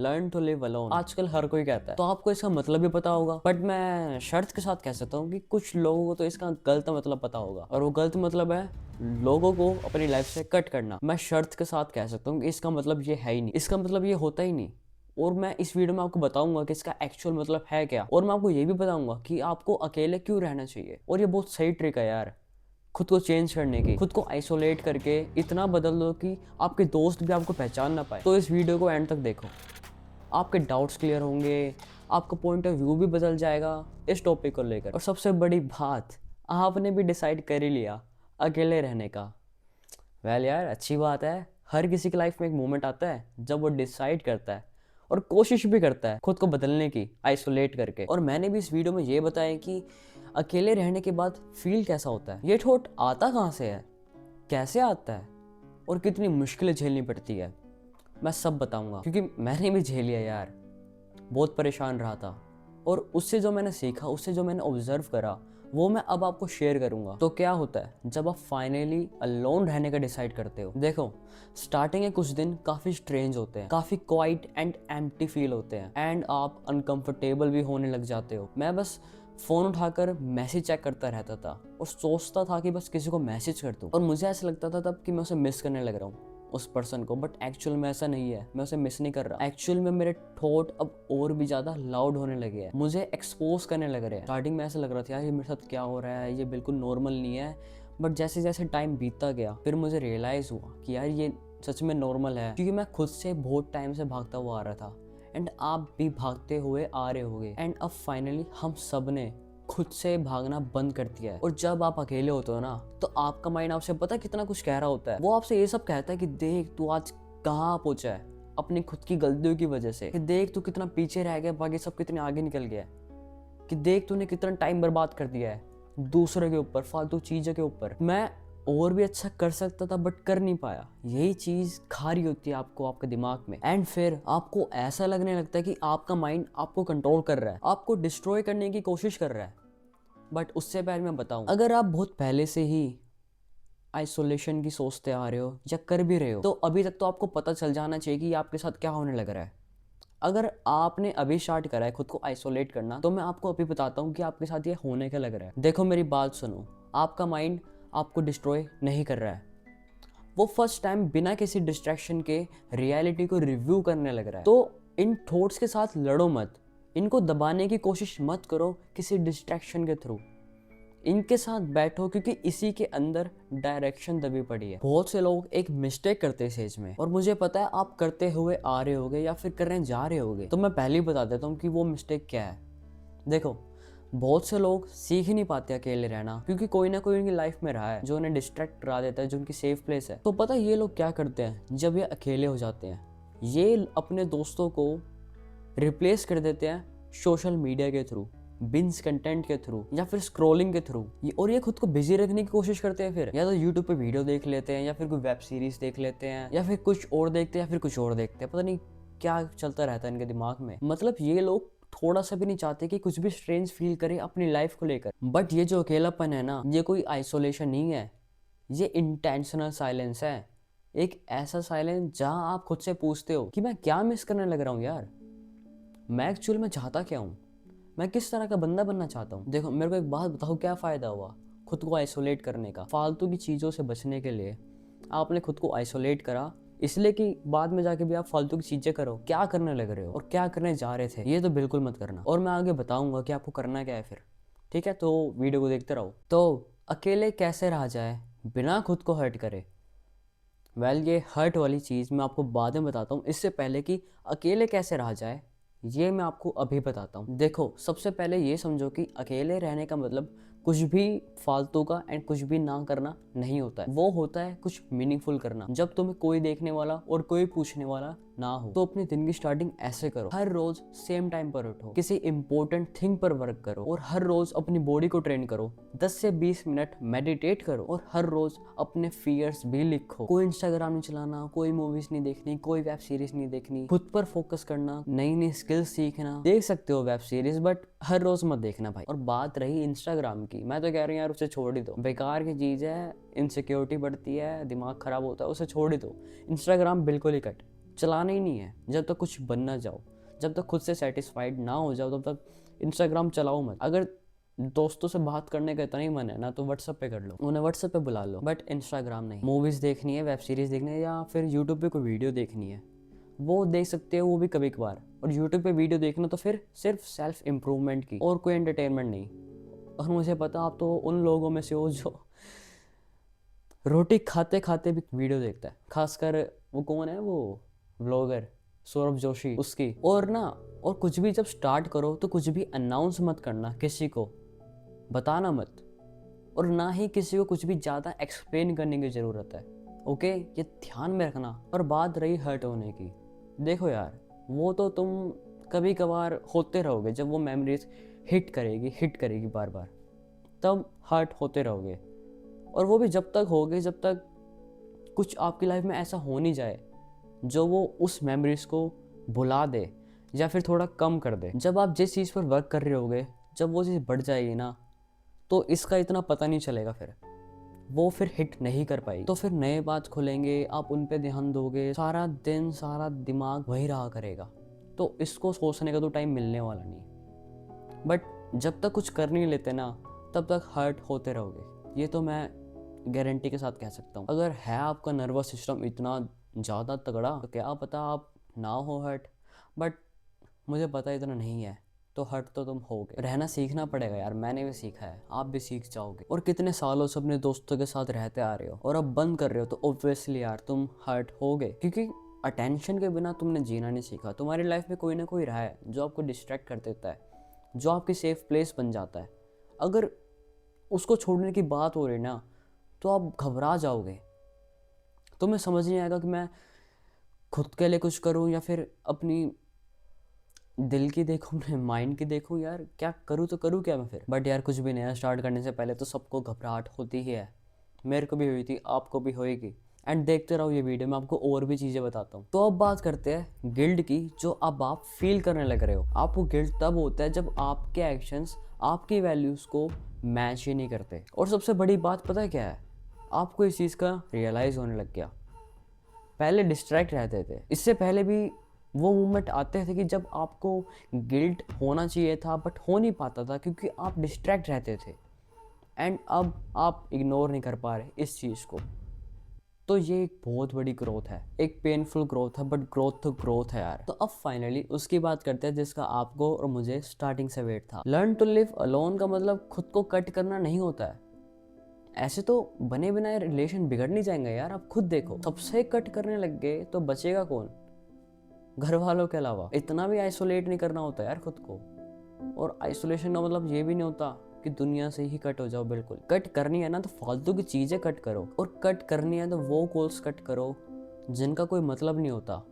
Learn to live alone आजकल हर कोई कहता है, तो आपको इसका मतलब भी पता होगा। बट मैं शर्त के साथ कह सकता हूँ कि कुछ लोगों को तो इसका गलत मतलब पता होगा, और वो गलत मतलब है लोगों को अपनी लाइफ से कट करना। मैं शर्त के साथ कह सकता हूँ कि इसका मतलब ये है ही नहीं, इसका मतलब ये होता ही नहीं। और मैं इस वीडियो में आपको बताऊंगा कि इसका एक्चुअल मतलब है क्या, और मैं आपको ये भी बताऊंगा कि आपको अकेले क्यों रहना चाहिए। और ये बहुत सही ट्रिक है यार, खुद को चेंज करने की, खुद को आइसोलेट करके इतना बदल दो कि आपके दोस्त भी आपको पहचान ना पाए। तो इस वीडियो को एंड तक देखो, आपके डाउट्स क्लियर होंगे, आपका पॉइंट ऑफ व्यू भी बदल जाएगा इस टॉपिक को लेकर। और सबसे बड़ी बात, आपने भी डिसाइड कर ही लिया अकेले रहने का। वेल यार, अच्छी बात है। हर किसी की लाइफ में एक मोमेंट आता है जब वो डिसाइड करता है और कोशिश भी करता है खुद को बदलने की, आइसोलेट करके। और मैंने भी इस वीडियो में ये बताया कि अकेले रहने के बाद फील कैसा होता है, ये थॉट आता कहाँ से है, कैसे आता है, और कितनी मुश्किलें झेलनी पड़ती है। मैं सब बताऊंगा, क्योंकि मैंने भी झेल लिया यार, बहुत परेशान रहा था। और उससे जो मैंने सीखा, उससे जो मैंने ऑब्जर्व करा, वो मैं अब आपको शेयर करूंगा। तो क्या होता है जब आप फाइनली अलोन रहने का डिसाइड करते हो। देखो, स्टार्टिंग के कुछ दिन काफी स्ट्रेंज होते हैं, काफी क्वाइट एंड एम्प्टी फील होते हैं, एंड आप अनकंफर्टेबल भी होने लग जाते हो। मैं बस फोन उठाकर मैसेज चेक करता रहता था और सोचता था कि बस किसी को मैसेज कर दूं, और मुझे ऐसा लगता था तब कि मैं उसे मिस करने लग रहा हूँ, उस पर्सन को। बट एक्चुअल में ऐसा नहीं है, मैं उसे मिस नहीं कर रहा। एक्चुअल में मेरे थॉट अब और भी ज्यादा लाउड होने लगे हैं, मुझे एक्सपोज करने लग रहे हैं। स्टार्टिंग में ऐसा लग रहा था यार ये मेरे साथ क्या हो रहा है, ये बिल्कुल नॉर्मल नहीं है। बट जैसे जैसे टाइम बीतता गया, फिर मुझे रियलाइज हुआ कि यार ये सच में नॉर्मल है, क्योंकि मैं खुद से बहुत टाइम से भागता हुआ आ रहा था, एंड आप भी भागते हुए आ रहे होगे। एंड अब फाइनली हम सब ने खुद से भागना बंद कर दिया है। और जब आप अकेले होते हो ना, तो आपका माइंड आपसे पता है कितना कुछ कह रहा होता है। वो आपसे ये सब कहता है कि देख तू आज कहाँ पहुंचा है अपनी खुद की गलतियों की वजह से, कि देख तू कितना पीछे रह गया, बाकी सब कितने आगे निकल गया है, कि देख तूने कितना टाइम बर्बाद कर दिया है दूसरे के ऊपर, फालतू चीजों के ऊपर। मैं और भी अच्छा कर सकता था बट कर नहीं पाया। यही चीज खा रही होती है आपको, आपके दिमाग में। एंड फिर आपको ऐसा लगने लगता है कि आपका माइंड आपको कंट्रोल कर रहा है, आपको डिस्ट्रॉय करने की कोशिश कर रहा है। बट उससे पहले मैं बताऊं, अगर आप बहुत पहले से ही आइसोलेशन की सोचते आ रहे हो या कर भी रहे हो, तो अभी तक तो आपको पता चल जाना चाहिए कि आपके साथ क्या होने लग रहा है। अगर आपने अभी स्टार्ट करा है खुद को आइसोलेट करना, तो मैं आपको अभी बताता हूँ कि आपके साथ ये होने क्या लग रहा है। देखो मेरी बात सुनो, आपका माइंड आपको डिस्ट्रॉय नहीं कर रहा है, वो फर्स्ट टाइम बिना किसी डिस्ट्रैक्शन के रियलिटी को रिव्यू करने लग रहा है। तो इन थॉट्स के साथ लड़ो मत, इनको दबाने की कोशिश मत करो किसी डिस्ट्रैक्शन के थ्रू। इनके साथ बैठो, क्योंकि इसी के अंदर डायरेक्शन दबी पड़ी है। बहुत से लोग एक मिस्टेक करते हैं सेज में, और मुझे पता है आप करते हुए आ रहे होगे या फिर करने जा रहे होगे। तो मैं पहले ही बता देता हूँ कि वो मिस्टेक क्या है। देखो, बहुत से लोग सीख ही नहीं पाते अकेले रहना, क्योंकि कोई ना कोई उनकी लाइफ में रहा है जो उन्हें डिस्ट्रैक्ट करा देता है, जो उनकी सेफ प्लेस है। तो पता है ये लोग क्या करते हैं जब ये अकेले हो जाते हैं, ये अपने दोस्तों को रिप्लेस कर देते हैं सोशल मीडिया के थ्रू, बिंज कंटेंट के थ्रू, या फिर स्क्रॉलिंग के थ्रू। और ये खुद को बिजी रखने की कोशिश करते हैं। फिर या तो यूट्यूब पे वीडियो देख लेते हैं, या फिर कोई वेब सीरीज देख लेते हैं, या फिर कुछ और देखते हैं, या फिर कुछ और देखते हैं। पता नहीं क्या चलता रहता है इनके दिमाग में। मतलब ये लोग थोड़ा सा भी नहीं चाहते कि कुछ भी स्ट्रेंज फील करे अपनी लाइफ को लेकर। बट ये जो अकेलापन है ना, ये कोई आइसोलेशन नहीं है, ये इंटेंशनल साइलेंस है। एक ऐसा साइलेंस जहां आप खुद से पूछते हो कि मैं क्या मिस करने लग रहा हूँ यार, मैं एक्चुअल में चाहता क्या हूँ, मैं किस तरह का बंदा बनना चाहता हूँ। देखो मेरे को एक बात बताओ, क्या फ़ायदा हुआ खुद को आइसोलेट करने का। फालतू की चीज़ों से बचने के लिए आपने खुद को आइसोलेट करा, इसलिए कि बाद में जाके भी आप फालतू की चीज़ें करो। क्या करने लग रहे हो और क्या करने जा रहे थे, ये तो बिल्कुल मत करना। और मैं आगे बताऊँगा कि आपको करना क्या है फिर, ठीक है। तो वीडियो को देखते रहो। तो अकेले कैसे रहा जाए बिना खुद को हर्ट करे। ये हर्ट वाली चीज़ मैं आपको बाद में बताता हूँ, इससे पहले कि अकेले कैसे रहा जाए ये मैं आपको अभी बताता हूँ। देखो, सबसे पहले ये समझो कि अकेले रहने का मतलब कुछ भी फालतू का एंड कुछ भी ना करना नहीं होता है। वो होता है कुछ मीनिंगफुल करना। जब तुम्हें कोई देखने वाला और कोई पूछने वाला ना हो, तो अपने दिन की स्टार्टिंग ऐसे करो। हर रोज सेम टाइम पर उठो, किसी इंपॉर्टेंट थिंग पर वर्क करो, और हर रोज अपनी बॉडी को ट्रेन करो। 10 से 20 मिनट मेडिटेट करो, और हर रोज अपने फियर्स भी लिखो। कोई इंस्टाग्राम नहीं चलाना, कोई मूवीज नहीं देखनी, कोई वेब सीरीज नहीं देखनी। खुद पर फोकस करना, नई नई स्किल्स सीखना। देख सकते हो वेब सीरीज, बट हर रोज मत देखना भाई। और बात रही इंस्टाग्राम की, मैं तो कह रही हूँ यार उसे छोड़ ही दो, बेकार की चीज है, इनसिक्योरिटी बढ़ती है, दिमाग खराब होता है, उसे छोड़ ही दो। इंस्टाग्राम बिल्कुल ही कट, चलाना ही नहीं है। जब तक कुछ बन ना जाओ, जब तक खुद से सेटिस्फाइड ना हो जाओ, तब तक इंस्टाग्राम चलाओ मत। अगर दोस्तों से बात करने का इतना ही मन है ना, तो व्हाट्सएप पे कर लो, उन्हें व्हाट्सएप पे बुला लो, बट इंस्टाग्राम नहीं। मूवीज़ देखनी है, वेब सीरीज़ देखनी है, या फिर यूट्यूब पे कोई वीडियो देखनी है, वो देख सकते हो, वो भी कभी कभार। और यूट्यूब पे वीडियो देखना तो फिर सिर्फ सेल्फ इम्प्रूवमेंट की, और कोई एंटरटेनमेंट नहीं। और मुझे पता आप तो उन लोगों में से हो जो रोटी खाते खाते भी वीडियो देखता है। खासकर वो कौन है, वो व्लॉगर सौरभ जोशी, उसकी। और ना, और कुछ भी जब स्टार्ट करो तो कुछ भी अनाउंस मत करना, किसी को बताना मत, और ना ही किसी को कुछ भी ज़्यादा एक्सप्लेन करने की ज़रूरत है। ओके, ये ध्यान में रखना। और बात रही हर्ट होने की, देखो यार, वो तो तुम कभी कभार होते रहोगे। जब वो मेमोरीज हिट करेगी बार बार, तब हर्ट होते रहोगे। और वो भी जब तक होगे जब तक कुछ आपकी लाइफ में ऐसा हो नहीं जाए जो वो उस मेमोरीज को भुला दे या फिर थोड़ा कम कर दे। जब आप जिस चीज़ पर वर्क कर रहे होगे, जब वो चीज़ बढ़ जाएगी ना, तो इसका इतना पता नहीं चलेगा, फिर वो फिर हिट नहीं कर पाएगी। तो फिर नए बात खुलेंगे, आप उन पे ध्यान दोगे, सारा दिन सारा दिमाग वही रहा करेगा। तो इसको सोचने का तो टाइम मिलने वाला नहीं। बट जब तक कुछ कर नहीं लेते ना, तब तक हर्ट होते रहोगे। ये तो मैं गारंटी के साथ कह सकता हूँ। अगर है आपका नर्वस सिस्टम इतना ज़्यादा तगड़ा, तो क्या पता आप ना हो हर्ट, बट मुझे पता इतना नहीं है, तो हर्ट तो तुम होगे। रहना सीखना पड़ेगा यार, मैंने भी सीखा है, आप भी सीख जाओगे। और कितने सालों से अपने दोस्तों के साथ रहते आ रहे हो और अब बंद कर रहे हो, तो ऑब्वियसली यार तुम हर्ट होगे, क्योंकि अटेंशन के बिना तुमने जीना नहीं सीखा। तुम्हारी लाइफ में कोई ना कोई रहा है जो आपको डिस्ट्रैक्ट कर देता है, जो आपकी सेफ प्लेस बन जाता है। अगर उसको छोड़ने की बात हो रही ना, तो आप घबरा जाओगे। तुम्हें समझ नहीं आएगा कि मैं खुद के लिए कुछ करूं या फिर अपनी दिल की देखूं, अपने माइंड की देखूं। यार क्या करूं, तो करूं क्या मैं फिर। बट यार कुछ भी नया स्टार्ट करने से पहले तो सबको घबराहट होती ही है। मेरे को भी हुई थी, आपको भी होएगी। एंड देखते रहो ये वीडियो, मैं आपको और भी चीज़ें बताता हूँ। तो अब बात करते हैं गिल्ट की, जो अब आप फील करने लग रहे हो। आपको गिल्ट तब होता है जब आपके एक्शंस आपकी वैल्यूज़ को मैच ही नहीं करते। और सबसे बड़ी बात पता है क्या है, आपको इस चीज़ का रियलाइज़ होने लग गया। पहले डिस्ट्रैक्ट रहते थे, इससे पहले भी वो मोमेंट आते थे कि जब आपको गिल्ट होना चाहिए था बट हो नहीं पाता था, क्योंकि आप डिस्ट्रैक्ट रहते थे। एंड अब आप इग्नोर नहीं कर पा रहे इस चीज़ को। तो ये एक बहुत बड़ी ग्रोथ है, एक पेनफुल ग्रोथ है, बट ग्रोथ तो ग्रोथ है यार। तो अब फाइनली उसकी बात करते हैं जिसका आपको और मुझे स्टार्टिंग से वेट था। लर्न टू लिव अलोन का मतलब खुद को कट करना नहीं होता है। ऐसे तो बने बनाए रिलेशन बिगड़ नहीं जाएंगे यार। आप खुद देखो, सबसे कट करने लग गए तो बचेगा कौन, घर वालों के अलावा। इतना भी आइसोलेट नहीं करना होता यार खुद को। और आइसोलेशन का मतलब ये भी नहीं होता कि दुनिया से ही कट हो जाओ। बिल्कुल कट करनी है ना, तो फालतू की चीजें कट करो। और कट करनी है तो वो कॉल्स कट करो जिनका कोई मतलब नहीं होता,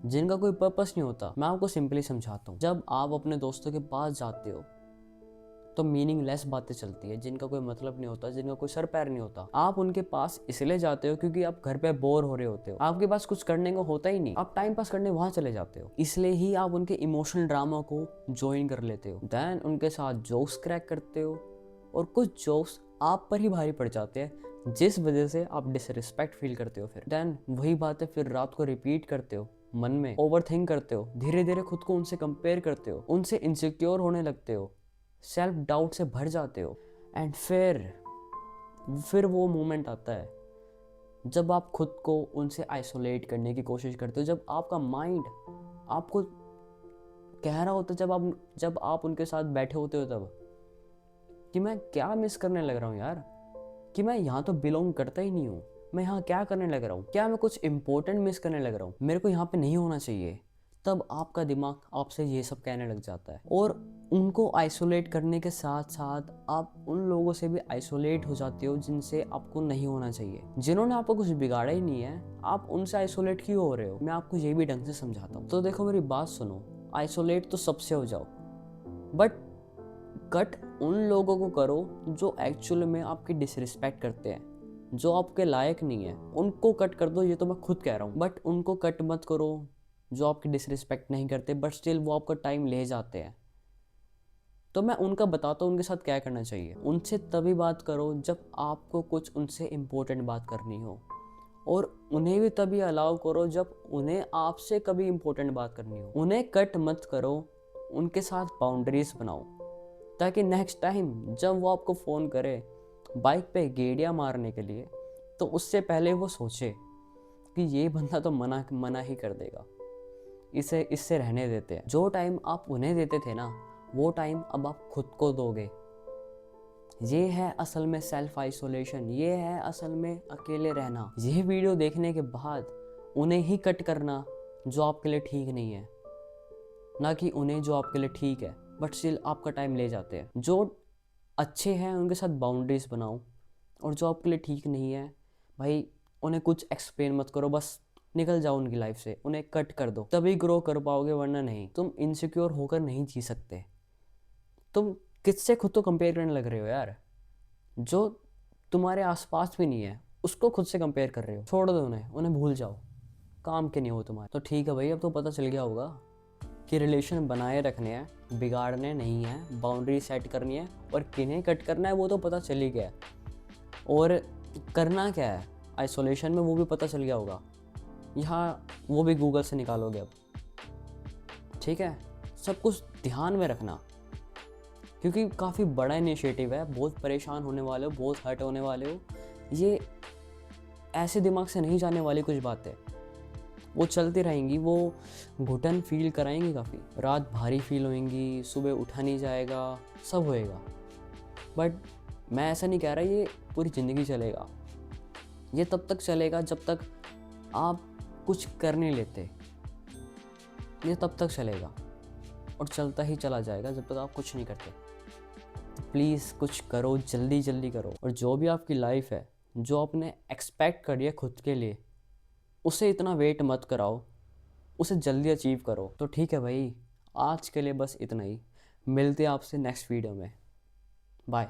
जिनका कोई पर्पस नहीं होता। मैं आपको सिंपली समझाता हूँ। जब आप अपने दोस्तों के पास जाते हो तो मीनिंगलेस बातें चलती है, जिनका कोई मतलब नहीं होता, जिनका कोई सर पैर नहीं होता। आप उनके पास इसलिए जाते हो क्योंकि आप घर पे बोर हो रहे होते हो, आपके पास कुछ करने को होता ही नहीं, आप टाइम पास करने वहां चले जाते हो। इसलिए ही आप उनके इमोशनल ड्रामा को ज्वाइन कर लेते हो, देन उनके साथ जोक्स क्रैक करते हो, और कुछ जोक्स आप पर ही भारी पड़ जाते हैं, जिस वजह से आप डिसरिस्पेक्ट फील करते हो। फिर देन वही बातें फिर रात को रिपीट करते हो, मन में ओवर थिंक करते हो, धीरे धीरे खुद को उनसे कंपेयर करते हो, उनसे इनसिक्योर होने लगते हो, सेल्फ डाउट से भर जाते हो। एंड फिर वो मोमेंट आता है जब आप खुद को उनसे आइसोलेट करने की कोशिश करते हो, जब आपका माइंड आपको कह रहा होता है, जब आप उनके साथ बैठे होते हो तब, कि मैं क्या मिस करने लग रहा हूँ यार, कि मैं यहाँ तो बिलोंग करता ही नहीं हूँ, मैं यहाँ क्या करने लग रहा हूँ, क्या मैं कुछ इंपॉर्टेंट मिस करने लग रहा हूँ, मेरे को यहाँ पे नहीं होना चाहिए। तब आपका दिमाग आपसे ये सब कहने लग जाता है। और उनको आइसोलेट करने के साथ साथ आप उन लोगों से भी आइसोलेट हो जाते हो जिनसे आपको नहीं होना चाहिए, जिन्होंने आपको कुछ बिगाड़ा ही नहीं है। आप उनसे आइसोलेट क्यों हो रहे हो, मैं आपको ये भी ढंग से समझाता हूँ। तो देखो मेरी बात सुनो, आइसोलेट तो सबसे हो जाओ, बट कट उन लोगों को करो जो एक्चुअल में आपकी डिसरिस्पेक्ट करते हैं, जो आपके लायक नहीं है, उनको कट कर दो। ये तो मैं खुद कह रहा हूँ। बट उनको कट मत करो जो आपकी डिसरिस्पेक्ट नहीं करते बट स्टिल वो आपका टाइम ले जाते हैं। तो मैं उनका बताता हूँ उनके साथ क्या करना चाहिए। उनसे तभी बात करो जब आपको कुछ उनसे इम्पोर्टेंट बात करनी हो, और उन्हें भी तभी अलाउ करो जब उन्हें आपसे कभी इम्पोर्टेंट बात करनी हो। उन्हें कट मत करो, उनके साथ बाउंड्रीज बनाओ, ताकि नेक्स्ट टाइम जब वो आपको फ़ोन करे बाइक पे गेड़िया मारने के लिए, तो उससे पहले वो सोचे कि ये बंदा तो मना मना ही कर देगा, इसे इससे रहने देते हैं। जो टाइम आप उन्हें देते थे ना, वो टाइम अब आप खुद को दोगे। ये है असल में सेल्फ आइसोलेशन, ये है असल में अकेले रहना। ये वीडियो देखने के बाद उन्हें ही कट करना जो आपके लिए ठीक नहीं है, ना कि उन्हें जो आपके लिए ठीक है बट स्टिल आपका टाइम ले जाते हैं। जो अच्छे हैं उनके साथ बाउंड्रीज बनाओ, और जो आपके लिए ठीक नहीं है भाई उन्हें कुछ एक्सप्लेन मत करो, बस निकल जाओ उनकी लाइफ से, उन्हें कट कर दो, तभी ग्रो कर पाओगे, वरना नहीं। तुम इनसिक्योर होकर नहीं जी सकते। तुम किससे खुद को कंपेयर करने लग रहे हो यार? जो तुम्हारे आसपास भी नहीं है उसको खुद से कंपेयर कर रहे हो। छोड़ दो उन्हें, उन्हें भूल जाओ, काम के नहीं हो तुम्हारे। तो ठीक है भाई, अब तो पता चल गया होगा कि रिलेशन बनाए रखने हैं, बिगाड़ने नहीं है, बाउंड्री सेट करनी है, और किन्हें कट करना है वो तो पता चल ही गया। और करना क्या है आइसोलेशन में वो भी पता चल गया होगा। यहाँ वो भी गूगल से निकालोगे अब, ठीक है? सब कुछ ध्यान में रखना, क्योंकि काफ़ी बड़ा इनिशिएटिव है, बहुत परेशान होने वाले हो, बहुत हर्ट होने वाले हो। ये ऐसे दिमाग से नहीं जाने वाली कुछ बातें, वो चलती रहेंगी, वो घुटन फील कराएंगी, काफ़ी रात भारी फील होएंगी, सुबह उठा नहीं जाएगा, सब होएगा। बट मैं ऐसा नहीं कह रहा ये पूरी ज़िंदगी चलेगा। ये तब तक चलेगा जब तक आप कुछ कर नहीं लेते, ये तब तक चलेगा, और चलता ही चला जाएगा जब तक आप कुछ नहीं करते। प्लीज़ कुछ करो, जल्दी जल्दी करो। और जो भी आपकी लाइफ है, जो आपने एक्सपेक्ट करी है खुद के लिए, उसे इतना वेट मत कराओ, उसे जल्दी अचीव करो। तो ठीक है भाई, आज के लिए बस इतना ही। मिलते हैं आपसे नेक्स्ट वीडियो में। बाय।